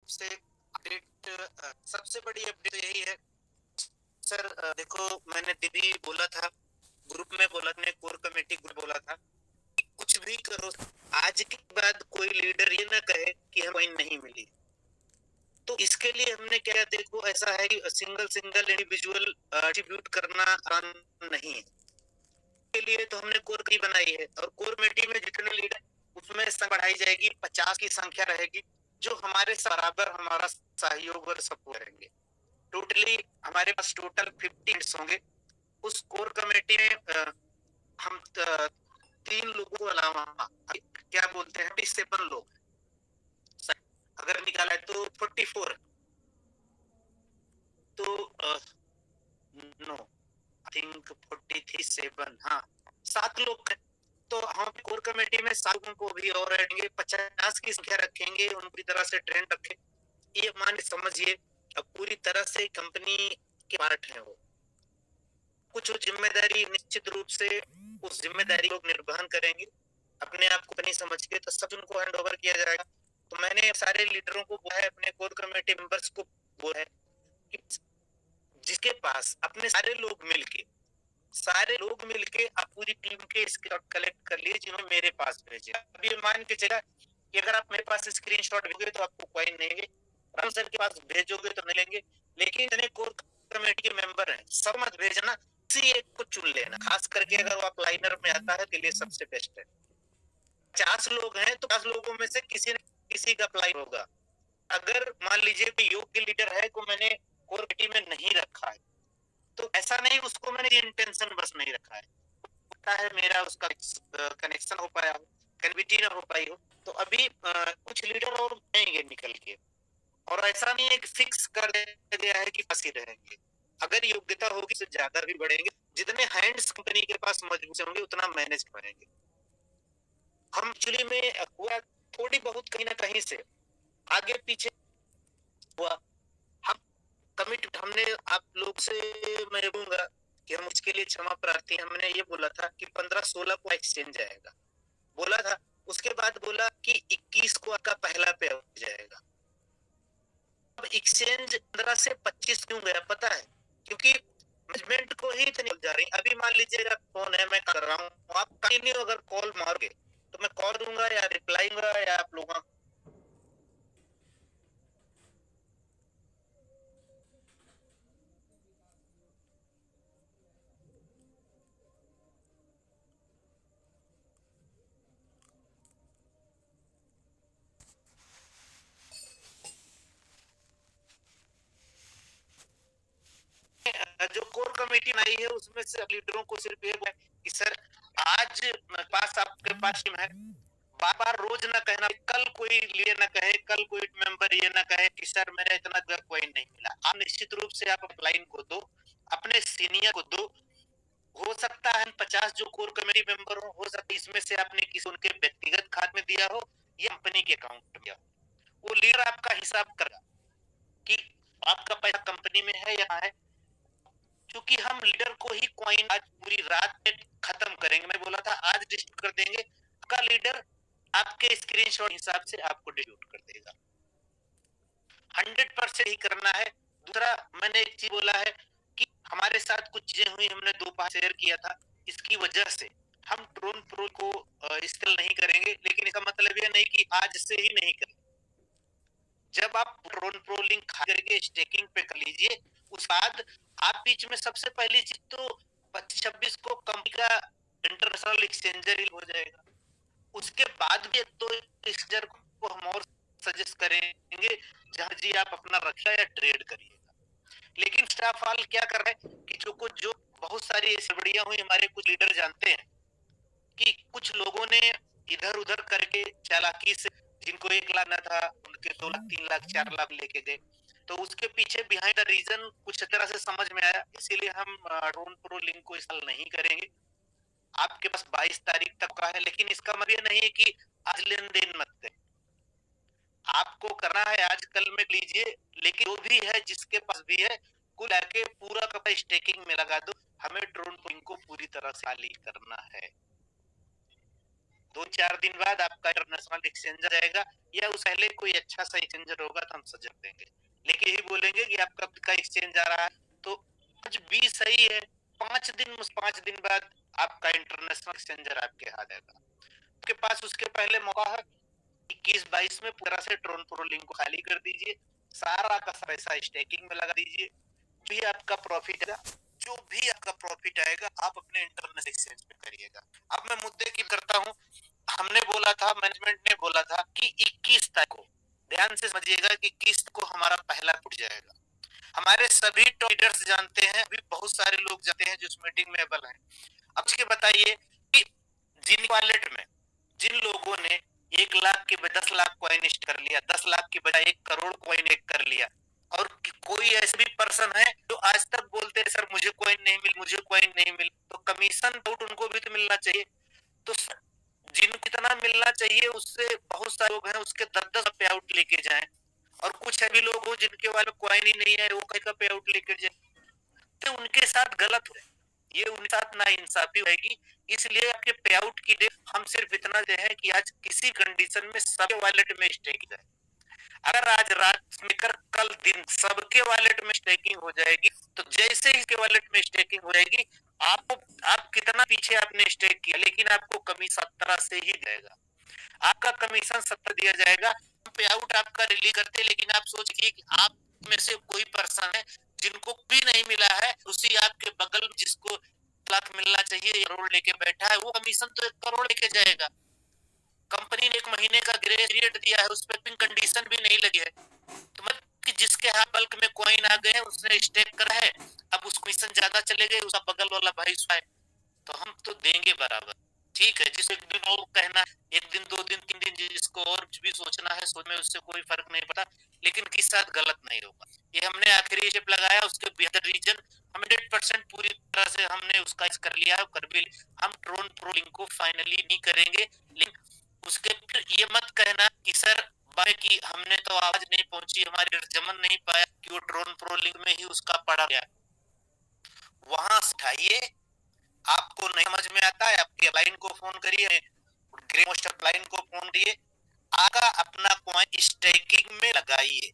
से अपडेट, सबसे बड़ी अपडेट यही है सर। देखो, मैंने दीदी बोला था, ग्रुप में बोला, ने कोर कमेटी ग्रुप बोला था कि कुछ भी करो, आज के बाद कोई लीडर ये ना कहे कि हमें नहीं मिली। तो इसके लिए हमने क्या, देखो ऐसा है कि सिंगल सिंगल इंडिविजुअल एट्रीब्यूट करना नहीं है। के लिए तो हमने कोर कमेटी बनाई है, और कोर कमेटी में जितने लीडर, उसमें बढ़ाई जाएगी, 50 की संख्या रहेगी, जो हमारे बराबर हमारा सहयोग और सपोर्ट करेंगे। टोटली हमारे पास टोटल 50 होंगे। उस कोर कमेटी में हम 3 लोगों को अलावा क्या बोलते हैं 7 लोग, अगर निकाला है तो 44, तो नो आई थिंक 43 7, हाँ 7 लोग। तो हम कोर कमेटी में 7 लोगों को भी और रहेंगे, 50 की संख्या रखेंगे, उनकी तरह से ट्रेंड रखें। ये मान समझिए अब पूरी तरह से कंपनी के पार्ट है वो। कुछ जिम्मेदारी निश्चित रूप से उस जिम्मेदारी को निर्वहन करेंगे, अपने आप को नहीं समझ के, तो सब उनको हैंड ओवर किया जाएगा। तो मैंने सारे लीडरों को बोला है, अपने कोर कमेटी मेंबर्स को बोला है कि जिसके पास अपने सारे लोग मिलके आप पूरी टीम के स्क्रीनशॉट कलेक्ट कर लिए, जिन्होंने मेरे पास भेजे। अब ये मान के चला कि अगर आप मेरे पास स्क्रीनशॉट भेजोगे तो आपको कॉइन नहीं लेंगे, राम सर के पास भेजोगे तो नहीं लेंगे। लेकिन इतने कोर कमेटी के मेंबर हैं, सब मत भेजना, किसी एक को चुन लेना, खास करके अगर वो आप लाइनर में आता है तो लिए सबसे बेस्ट है। 50 लोग हैं तो 50 लोगों में से किसी न किसी का अप्लाई होगा। अगर मान लीजिए कि योग्य लीडर है को मैंने कोर कमेटी में नहीं रखा है, तो ऐसा नहीं उसको मैंने इंटेंशन बस नहीं रखा है, पता है मेरा उसका कनेक्शन हो पाया हो, कनेक्टिविटी ना हो पाई हो, तो अभी कुछ लीडर और आएंगे निकल के, और ऐसा नहीं है कि फिक्स कर दिया गया है कि बस ही रहेंगे। अगर योग्यता होगी तो ज्यादा भी बढ़ेंगे, जितने हैंड्स कंपनी के पास मजबूत होंगे उतना मैनेज करेंगे। हम एक्चुअली में हुआ थोड़ी बहुत कहीं ना कहीं से आगे पीछे हुआ। हम कमिट हमने आप लोग से मैं कहूंगा कि हम उसके लिए क्षमा प्रार्थी। हमने ये बोला था कि 15-16 को एक्सचेंज आएगा, बोला था। उसके बाद बोला कि 21 को आपका पहला पे हो जाएगा। अब एक्सचेंज 15 से 25 क्यों गया पता है? क्योंकि मैनेजमेंट को ही इतनी जा रही। अभी मान लीजिए फोन है, मैं कर रहा हूँ, आप कंटिन्यू अगर कॉल मारोगे तो मैं कॉल दूंगा या रिप्लाई दूंगा या आप लोगों जो कोर कमेटी बनाई है उसमें से लीडरों को सिर्फ ये कि सर आज पास आपके पास टीम है, बार बार रोज ना कहना, कल कोई ये ना कहे, कल कोई मेंबर ये ना कहे कि सर मेरा इतना कोई नहीं मिला। आप निश्चित रूप से आप अपलाइन को दो, अपने सीनियर को दो। हो सकता है 50 जो कोर कमेटी मेंबर हो सकता है इसमें से आपने किसी उनके व्यक्तिगत खाते में दिया हो या कंपनी के अकाउंट में दिया हो। वो लीडर आपका हिसाब करेगा कि आपका पैसा कंपनी में है या है। क्योंकि हम लीडर को ही कॉइन आज पूरी रात में खत्म करेंगे, मैं बोला था आज डिस्ट्रीब्यूट कर देंगे, आपका लीडर आपके स्क्रीनशॉट हिसाब से आपको डिस्ट्रीब्यूट कर देगा। 100% ही करना है। दूसरा मैंने एक चीज बोला है कि हमारे साथ कुछ चीजें हुई, हमने दो बार शेयर किया था, इसकी वजह से हम ड्रोन प्रो को इस्तेमाल नहीं करेंगे, लेकिन इसका मतलब ये नहीं कि आज से ही नहीं करेंगे। जब आप ड्रोन प्रो लिंक करके स्टेकिंग पे कर लीजिए, उस बाद आप बीच में सबसे पहली चीज तो 25-26 को कंपनी का इंटरनेशनल एक्सचेंजर हो जाएगा। उसके बाद भी दो एक्सचेंजर को हम और सजेस्ट करेंगे जहां जी आप अपना रखिए या ट्रेड करिएगा। लेकिन स्टाफ हाल क्या कर रहे हैं कि जो बहुत सारी ऐसी बढ़िया हुई, हमारे कुछ लीडर जानते हैं कि कुछ लोगों ने इधर उधर करके चालाकी से, जिनको 1 लाख ना था उनके 2 लाख 3 लाख 4 लाख लेके गए। तो उसके पीछे बिहाइंड द रीजन कुछ तरह से समझ में आया, इसीलिए हम ड्रोन प्रो लिंक को इस्तेमाल नहीं करेंगे। आपके पास 22 तारीख तक का है, लेकिन इसका मतलब ये नहीं है कि आज लेन देन मत करें। आपको करना है आज कल में लीजिए, लेकिन जो भी है जिसके पास भी है कुल आके पूरा का स्टेकिंग में लगा दो। हमें ड्रोन प्रो को पूरी तरह से खाली करना है। 2-4 दिन बाद आपका इंटरनेशनल एक्सचेंजर आएगा, या उस पहले कोई अच्छा सा एक्सचेंजर होगा तो हम सजेस्ट देंगे। लेकिन यही बोलेंगे कि आपका का एक्सचेंज आ रहा है तो आज 20 सही है, 5 दिन बाद आपका इंटरनेशनल एक्सचेंजर आपके हाथ आएगा। आपके पास उसके पहले मौका है, 21-22 में पूरा से ट्रोन प्रो लिंक को खाली कर दीजिए, सारा का पैसा स्टेकिंग में लगा दीजिए, भी आपका प्रॉफिट आएगा, जो भी आपका प्रॉफिट आएगा आप अपने इंटरनेशनल एक्सचेंज पे करिएगा। अब मैं मुद्दे की करता हूँ, हमने बोला था, मैनेजमेंट ने बोला था कि 21 तारीख को, ध्यान से समझिएगा कि किस्त को हमारा पहला फुट जाएगा। हमारे सभी लीडर्स जानते हैं, अभी बहुत सारे लोग जानते हैं जो इस मीटिंग में अवेलेबल हैं। अब इसके बताइए कि जिन वॉलेट में जिन लोगों ने 1 लाख के 10 लाख कॉइन कर लिया, 10 लाख की बजाय 1 करोड़ कॉइन कर लिया, और कोई ऐसे भी पर्सन है जो आज तक बोलते हैं सर मुझे कॉइन नहीं मिल, मुझे कॉइन नहीं मिल, तो कमीशन उनको भी तो मिलना चाहिए। तो जिनको कितना मिलना चाहिए उससे बहुत सारे लोग हैं उसके 10-10 पे आउट लेके जाएं, और कुछ ऐसे लोग हो जिनके वाले कॉइन ही नहीं है, वो कहीं का पे आउट लेके जाए, तो उनके साथ गलत है, ये उनके साथ नाइंसाफी होगी। इसलिए आपके पे आउट की डेट हम सिर्फ इतना दे हैं कि आज किसी कंडीशन में सबके वॉलेट में स्टेकिंग है। अगर आज रात में कर कल दिन सबके वॉलेट में स्टेकिंग हो जाएगी, तो जैसे ही वॉलेट में स्टेकिंग हो जाएगी, आपको आप कितना पीछे आपने स्टेक किया, लेकिन आपको कमीशन 17 से ही जाएगा, आपका कमीशन 17 दिया जाएगा। पे आउट आपका रिलीज करते, लेकिन आप सोचिए कि आप में से कोई पर्सन है जिनको भी नहीं मिला है, उसी आपके बगल में जिसको लाख मिलना चाहिए करोड़ लेके बैठा है, वो कमीशन तो 1 करोड़ लेके जाएगा। कंपनी ने 1 महीने का ग्रेस पीरियड दिया है, उस पर कंडीशन भी नहीं लगी है, तो मतलब कि जिसके हाथ बल्क में कॉइन आ गए हैं उसने स्टेक करा है, अब उस कमीशन ज्यादा चले गए, उसका बगल वाला भाई है, तो हम तो देंगे बराबर। ठीक है, जिस एक दिन और कहना, 1 दिन 2 दिन 3 दिन जिसको और कुछ भी सोचना है सोच में, उससे कोई फर्क नहीं पड़ता, लेकिन किस साथ गलत नहीं होगा। ये हमने आखिरी स्टेप लगाया, उसके बेहतर रीजन 100% पूरी तरह से हमने उसका कर लिया है, कर भी हम ट्रोन प्रो लिंक को फाइनली नहीं करेंगे। लिंक उसके फिर ये मत कहना कि सर कि हमने तो आवाज नहीं पहुंची, हमारे जमन नहीं पाया कि वो ड्रोन प्रो लिंक में ही उसका पड़ा गया, वहां उठाइए। आपको नहीं समझ में आता है, आपके अपलाइन को फोन करिए, ग्रे मोस्ट अपलाइन को फोन करिए, आका अपना कॉइन स्टेकिंग में लगाइए,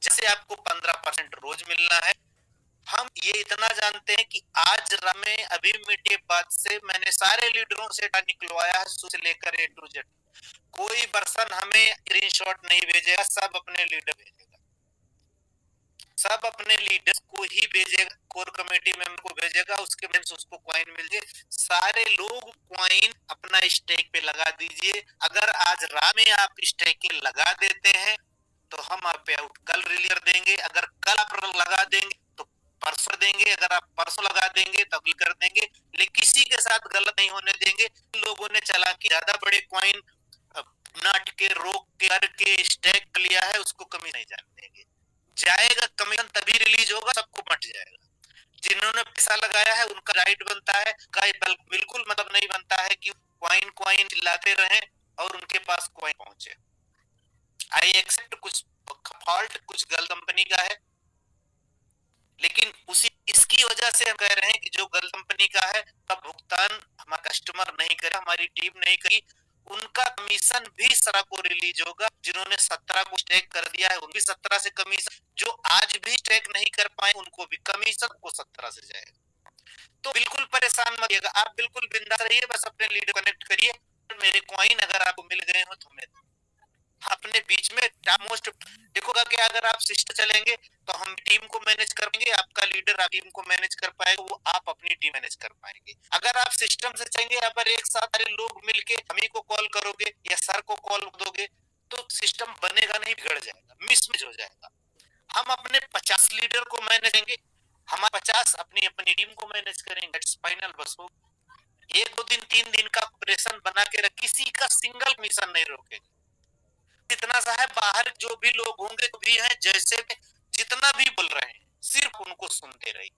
जैसे आपको 15% रोज मिलना है। हम ये इतना जानते हैं कि आज में अभी मीटे बाद से मैंने सारे लीडरों से निकलवाया है, से लेकर A to Z, कोई पर्सन हमें स्क्रीनशॉट नहीं भेजेगा, सब अपने लीडर भेजेगा, सब अपने लीडर को ही भेजेगा, कोर कमेटी मेंबर को भेजेगा, उसके बाद उसको कॉइन मिल जाए। सारे लोग कॉइन अपना स्टेक पे लगा दीजिए। अगर आज रात में आप स्टेकिंग लगा देते हैं तो हम आप पे आउट कल रिलीज कर देंगे, अगर कल आप लगा देंगे तो परसों देंगे, अगर आप परसों लगा देंगे तो अगली कर देंगे, लेकिन किसी के साथ गलत नहीं होने देंगे। लोगों ने चालाकी ज्यादा बड़े कॉइन नाट के रोक के करके स्टेक लिया है, उसको कमी नहीं जाने देंगे, जाएगा कमीशन तभी रिलीज होगा, सबको बंट जाएगा। जिन्होंने पैसा लगाया है उनका राइट बनता है, बिल्कुल मतलब नहीं बनता है कि कॉइन कॉइन चिल्लाते रहे और उनके पास कॉइन पहुंचे। आई एक्सेप्ट कुछ फॉल्ट कुछ गलत कंपनी का है, लेकिन उसी इसकी वजह से हम कह रहे हैं कि जो गलत कंपनी का है का भुगतान हमारा कस्टमर नहीं करे, हमारी टीम नहीं करी, उनका कमीशन भी 17 को रिलीज होगा। जिन्होंने 17 को स्टेक कर दिया है उनकी 17 से कमीशन, जो आज भी स्टेक नहीं कर पाए उनको भी कमीशन को 17 से जाएगा। तो बिल्कुल परेशान मत होइएगा, आप बिल्कुल बिंदास रहिए, बस अपने लीडर कनेक्ट करिए, मेरे कॉइन अगर आपको मिल गए हो तो हमें अपने बीच में मोस्ट देखोगा कि अगर आप सिस्टम चलेंगे तो हम टीम को मैनेज करेंगे, आपका लीडर आप टीम को मैनेज कर पाएगा, वो आप अपनी टीम मैनेज कर पाएंगे। अगर आप सिस्टम से चलेंगे, अगर एक साथ सारे लोग मिलके हम ही को कॉल करोगे या सर को कॉल दोगे तो सिस्टम बनेगा नहीं, बिगड़ जाएगा, मिसमैच हो जाएगा। हम अपने 50 लीडर को मैनेज करेंगे, हमारे 50 अपनी अपनी टीम को मैनेज करेंगे, फाइनल बस हो। 1 2 दिन 3 दिन का ऑपरेशन बना के रख, किसी का सिंगल मिशन नहीं रोकेंगे। इतना सा है, बाहर जो भी लोग होंगे तो भी हैं, जैसे जितना भी बोल रहे हैं सिर्फ उनको सुनते रहिए।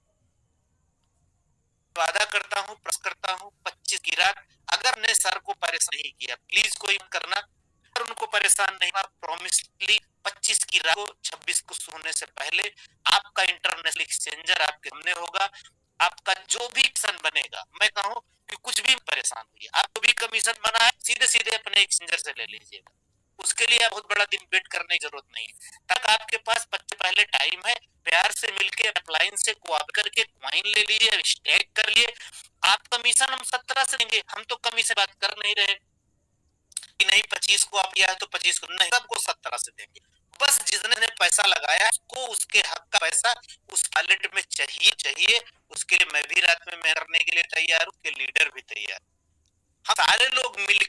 वादा करता हूँ, प्रस करता हूँ 25 की रात अगर ने सर को परेशान नहीं किया, प्लीज कोई करना, अगर उनको परेशान नहीं हुआ, प्रॉमिसली 25 की रात को 26 को सोने से पहले आपका इंटरनेशनल एक्सचेंजर आपके सामने होगा। आपका जो भी कमीशन बनेगा, मैं कहूँ कि कुछ भी परेशान हुई, आपको भी कमीशन बना है, सीधे सीधे अपने एक्सचेंजर से ले लीजिएगा। उसके लिए बहुत बड़ा दिन वेट करने की जरूरत नहीं है। तक आपके पास पहले टाइम है, प्यार से मिलके अपलाइन से कोऑप करके क्वाइन ले लीजिए, स्टैक कर लिए। आप कमीशन हम 17 से देंगे, हम तो कमीशन बात कर नहीं रहे कि नहीं 25 को आप किया है तो 25 को नहीं, सबको 17 से देंगे। बस जिसने ने पैसा लगाया को उसके हक का पैसा उस वॉलेट में चाहिए। उसके लिए मैं भी रात में करने के लिए तैयार हूँ, लीडर भी तैयार। हम सारे लोग मिल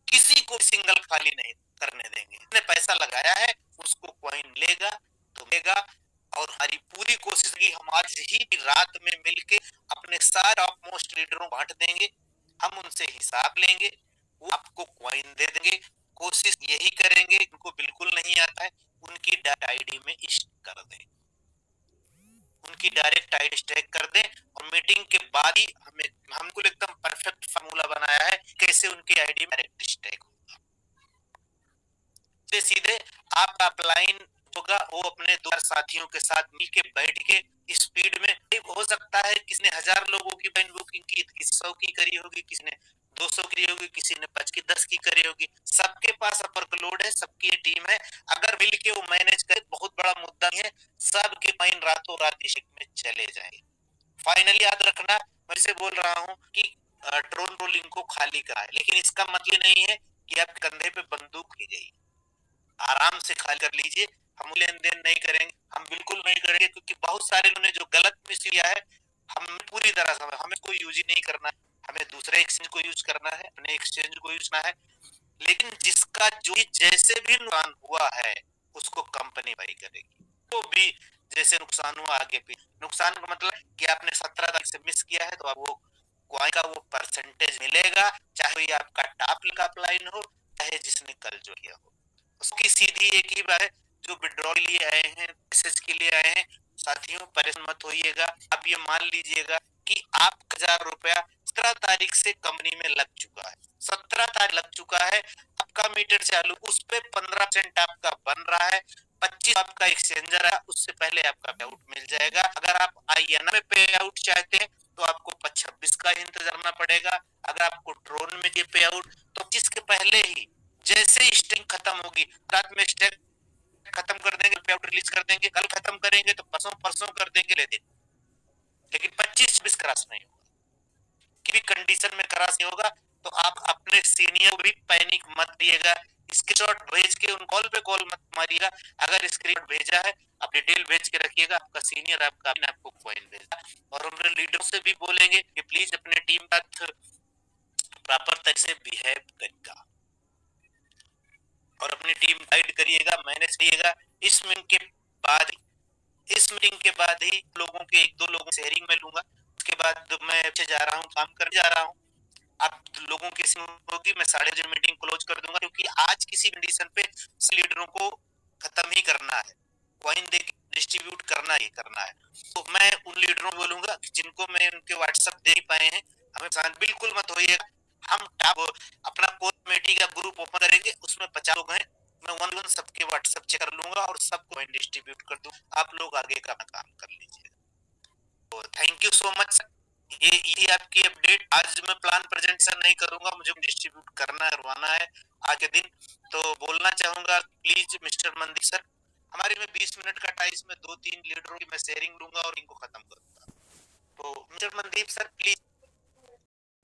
किसी को सिंगल खाली नहीं करने देंगे। जिसने पैसा लगाया है उसको कॉइन लेगा तो लेगा। और हमारी पूरी कोशिश की हम आज ही रात में मिलके अपने सारे टॉप मोस्ट लीडरों को बांट देंगे, हम उनसे हिसाब लेंगे, वो आपको कॉइन दे देंगे। कोशिश यही करेंगे, उनको बिल्कुल नहीं आता है उनकी डायरेक्ट आईडी में कर दें, उनकी डायरेक्ट आईडी स्टैक कर दें। और मीटिंग के बाद ही हमें हमको एकदम परफेक्ट फार्मूला बनाया है कैसे उनकी आईडी में डायरेक्ट स्टैक होगा। सीधे आप अपलाइन होगा, वो अपने दो साथियों के साथ मिलके बैठ के स्पीड में, हो सकता है किसी ने 1000 लोगों की बाइन बुकिंग की, किसी 100 की करी होगी, किसी ने 200 की होगी, किसी ने 5 की 10 की करी होगी। सबके पास वर्कलोड है, सबकी टीम है, अगर मिलके वो मैनेज करे बहुत बड़ा मुद्दा नहीं है, सबके बाइन रातों रात इस में चले जाएंगे। फाइनली याद रखना, मैं से बोल रहा हूँ कि ड्रोन रोलिंग को खाली कराए, लेकिन इसका मतलब नहीं है कि आप कंधे पे बंदूक की गई, आराम से खाली कर लीजिए। हम लेन देन नहीं करेंगे, हम बिल्कुल नहीं करेंगे, क्योंकि बहुत सारे लोगों ने जो गलत मिस किया है, हम पूरी तरह से हमें कोई यूज ही नहीं करना है, हमें दूसरे एक्सचेंज को यूज करना है, अपने एक्सचेंज को यूज करना है। लेकिन जिसका जो जैसे भी नुकसान हुआ है उसको कंपनी भाई करेगी, तो भी जैसे नुकसान हुआ आगे भी नुकसान का मतलब कि आपने 17 तारीख से मिस किया है तो आप वो क्वाइन का वो परसेंटेज मिलेगा, चाहे आपका टॉप का अप्लाइन हो, चाहे जिसने कल जो किया हो। उसकी सीधी एक ही बात है, जो विड्रॉ के लिए आए हैं, मैसेज के लिए आए हैं, साथियों परेशान मत होइएगा। आप ये मान लीजिएगा कि आप 1000 रुपया 17 तारीख से कंपनी में लग चुका है, 17 तारीख लग चुका है, आपका मीटर चालू, उस पे 15% आपका बन रहा है, 25 आपका एक्सचेंजर है, उससे पहले आपका पे आउट मिल जाएगा। अगर आप आईएनआर में पे आउट चाहते हैं तो आपको 26 का इंतजार करना पड़ेगा। अगर आपको ड्रोन में ये पे आउट तो 25 के पहले ही जैसे स्ट्रिंग खत्म होगी, रात में स्ट्रिंग खत्म कर देंगे, पे आउट रिलीज कर देंगे, कल खत्म करेंगे तो परसों परसों कर देंगे, लेकिन 25-26 क्रॉस नहीं होगा, किसी कंडीशन में क्रॉस नहीं होगा। तो आप अपने सीनियर को भी पैनिक मत दिएगा, स्क्रीनशॉट भेज के उन कॉल पे कॉल मत मारिएगा। अगर स्क्रीनशॉट भेजा है आप डिटेल भेज के रखिएगा, आपका सीनियर आपको कॉइन भेजा। और हम लीडर से भी बोलेंगे कि प्लीज अपने टीम का प्रॉपर तरह से बिहेव करेगा और अपनी टीम गाइड करिएगा, मैनेज करिएगा। इस मीटिंग के बाद ही लोगों के एक दो लोगों से शेयरिंग में लूंगा, उसके बाद मैं जा रहा हूँ, काम करने जा रहा हूँ। आप लोगों की होगी, मैं 12:30 मीटिंग क्लोज कर दूंगा, क्योंकि आज किसी कंडीशन पे लीडरों को खत्म ही करना है, कॉइन दे डिस्ट्रीब्यूट करना ही करना है। तो मैं उन लीडरों को बोलूंगा जिनको मैं उनके व्हाट्सएप दे पाए हैं, हमें बिल्कुल मत होइएगा। हम टॉप अपना कोर कमेटी का ग्रुप ओपन करेंगे, उसमें 50 लोग हैं, मैं वन वन सबके व्हाट्सएप चेक कर लूंगा और सबको डिस्ट्रीब्यूट कर दूं, आप लोग आगे का काम कर लीजिए। तो थैंक यू सो मच। ये आपकी अपडेट, आज मैं प्लान प्रेजेंटेशन नहीं करूंगा, मुझे डिस्ट्रीब्यूट करना करवाना है आज के दिन। तो बोलना चाहूंगा प्लीज मिस्टर मनदीप सर, हमारे में 20 मिनट का टाइम में 2-3 लीडरों की मैं शेयरिंग लूंगा और इनको खत्म करूंगा। तो मिस्टर मनदीप सर प्लीज